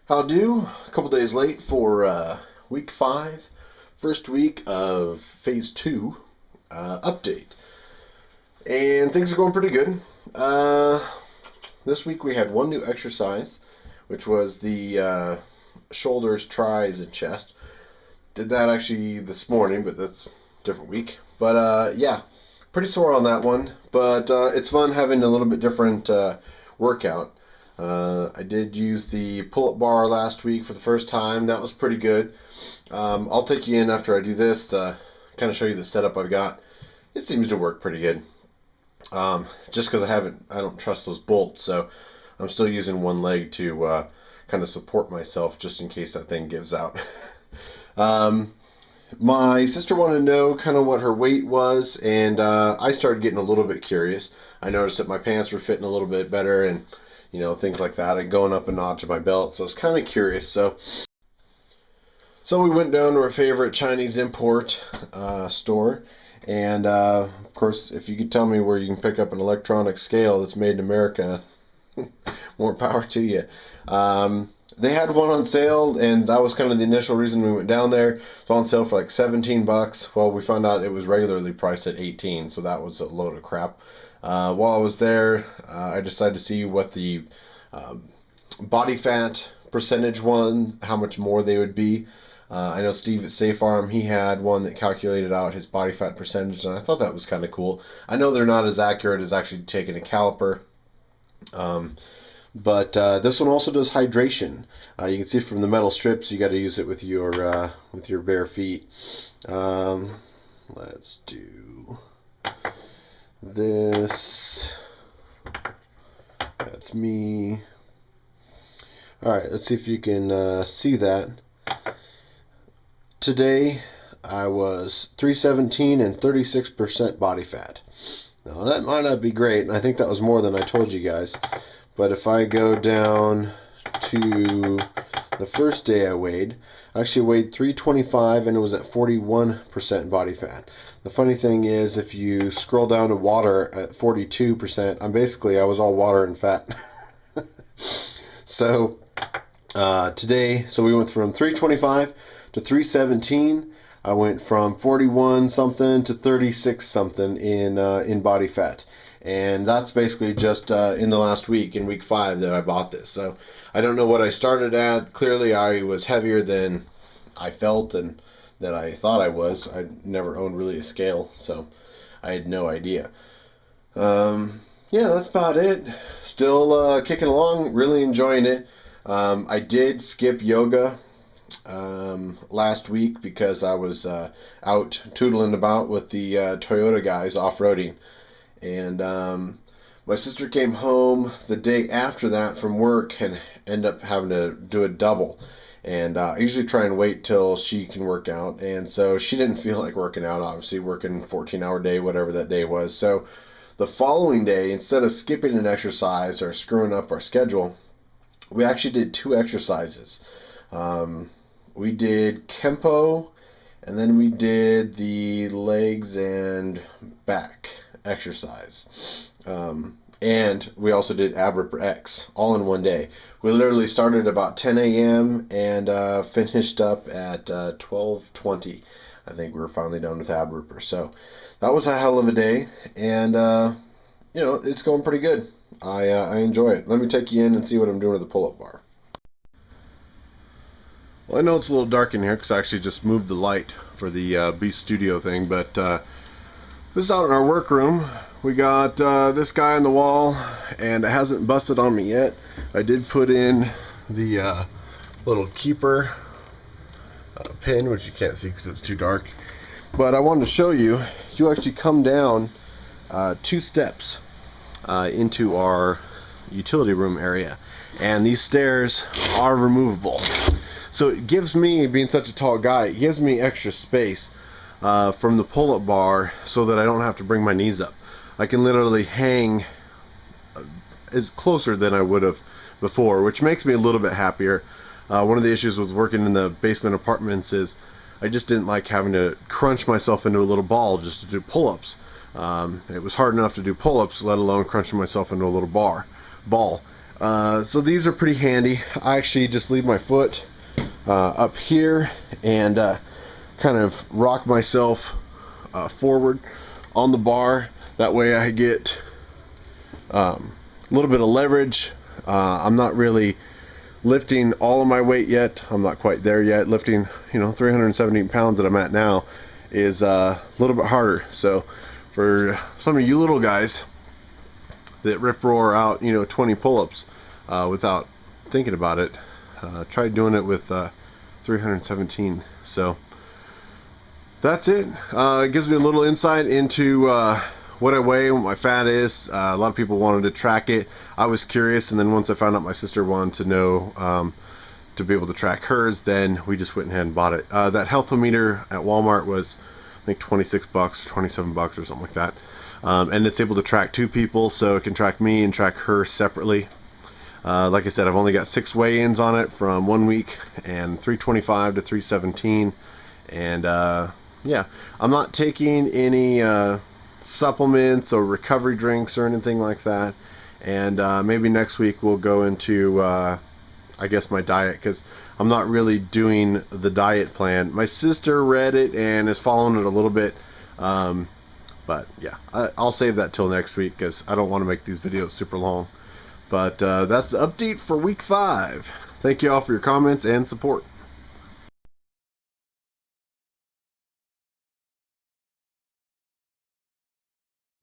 How do? A couple days late for week 5, first week of phase 2 update. And things are going pretty good. This week we had one new exercise, which was the shoulders, tries, and chest. Did that actually this morning, but that's a different week. But yeah, pretty sore on that one. But it's fun having a little bit different workout. I did use the pull-up bar last week for the first time. That was pretty good. I'll take you in after I do this to kind of show you the setup I've got. It seems to work pretty good. Just because I don't trust those bolts, so I'm still using one leg to kind of support myself just in case that thing gives out. My sister wanted to know kind of what her weight was, and I started getting a little bit curious. I noticed that my pants were fitting a little bit better, and things like that, and going up a notch of my belt. So I was kind of curious. So we went down to our favorite Chinese import store, and of course, if you could tell me where you can pick up an electronic scale that's made in America, more power to you. They had one on sale, and that was kind of the initial reason we went down there. It's on sale for like $17. Well, we found out it was regularly priced at $18, so that was a load of crap. While I was there, I decided to see what the body fat percentage one, how much more they would be. I know Steve at SAR, he had one that calculated out his body fat percentage, and I thought that was kind of cool. I know they're not as accurate as actually taking a caliper. But this one also does hydration. You can see from the metal strips, you got to use it with your bare feet. Let's do this. That's me. All right, let's see if you can see that. Today I was 317 and 36% body fat. Now that might not be great, and I think that was more than I told you guys. But if I go down to the first day I actually weighed 325 and it was at 41% body fat. The funny thing is, if you scroll down to water at 42%, I was all water and fat. So today, we went from 325 to 317. I went from 41 something to 36 something in body fat. And that's basically just in the last week, in week 5, that I bought this. So I don't know what I started at. Clearly I was heavier than I felt and that I thought I was. I never owned really a scale, so I had no idea. Yeah, that's about it. Still kicking along, really enjoying it. I did skip yoga last week because I was out tootling about with the Toyota guys off-roading. And my sister came home the day after that from work and ended up having to do a double. And I usually try and wait till she can work out. And so she didn't feel like working out, obviously, working 14-hour day, whatever that day was. So the following day, instead of skipping an exercise or screwing up our schedule, we actually did 2 exercises. We did Kempo, and then we did the legs and back exercise. And we also did ab ripper X all in one day. We literally started about 10 a.m. and finished up at 12:20. I think we were finally done with ab ripper. So that was a hell of a day, and it's going pretty good. I enjoy it. Let me take you in and see what I'm doing with the pull-up bar. Well, I know it's a little dark in here because I actually just moved the light for the Beast Studio thing, but this is out in our workroom. We got this guy on the wall, and it hasn't busted on me yet. I did put in the little keeper pin, which you can't see because it's too dark. But I wanted to show you, you actually come down 2 steps into our utility room area. And these stairs are removable. So it gives me, being such a tall guy, it gives me extra space from the pull-up bar so that I don't have to bring my knees up. I can literally hang is closer than I would have before, which makes me a little bit happier. One of the issues with working in the basement apartments is I just didn't like having to crunch myself into a little ball just to do pull-ups. It was hard enough to do pull-ups, let alone crunching myself into a little ball. So these are pretty handy. I actually just leave my foot up here and kind of rock myself forward on the bar. That way I get a little bit of leverage. I'm not really lifting all of my weight yet. I'm not quite there yet. Lifting, 317 pounds that I'm at now is a little bit harder. So for some of you little guys that rip roar out 20 pull-ups without thinking about it, try doing it with 317. So that's it. It gives me a little insight into what I weigh, what my fat is. A lot of people wanted to track it. I was curious, and then once I found out my sister wanted to know to be able to track hers, then we just went ahead and bought it. That Healthometer at Walmart was, I think, 26 bucks, 27 bucks or something like that. And it's able to track two people, so it can track me and track her separately. Like I said, I've only got 6 weigh-ins on it from 1 week, and 325 to 317. And yeah, I'm not taking any supplements or recovery drinks or anything like that. And maybe next week we'll go into I guess my diet, because I'm not really doing the diet plan. My sister read it and is following it a little bit, but yeah, I'll save that till next week because I don't want to make these videos super long. But that's the update for week 5. Thank you all for your comments and support.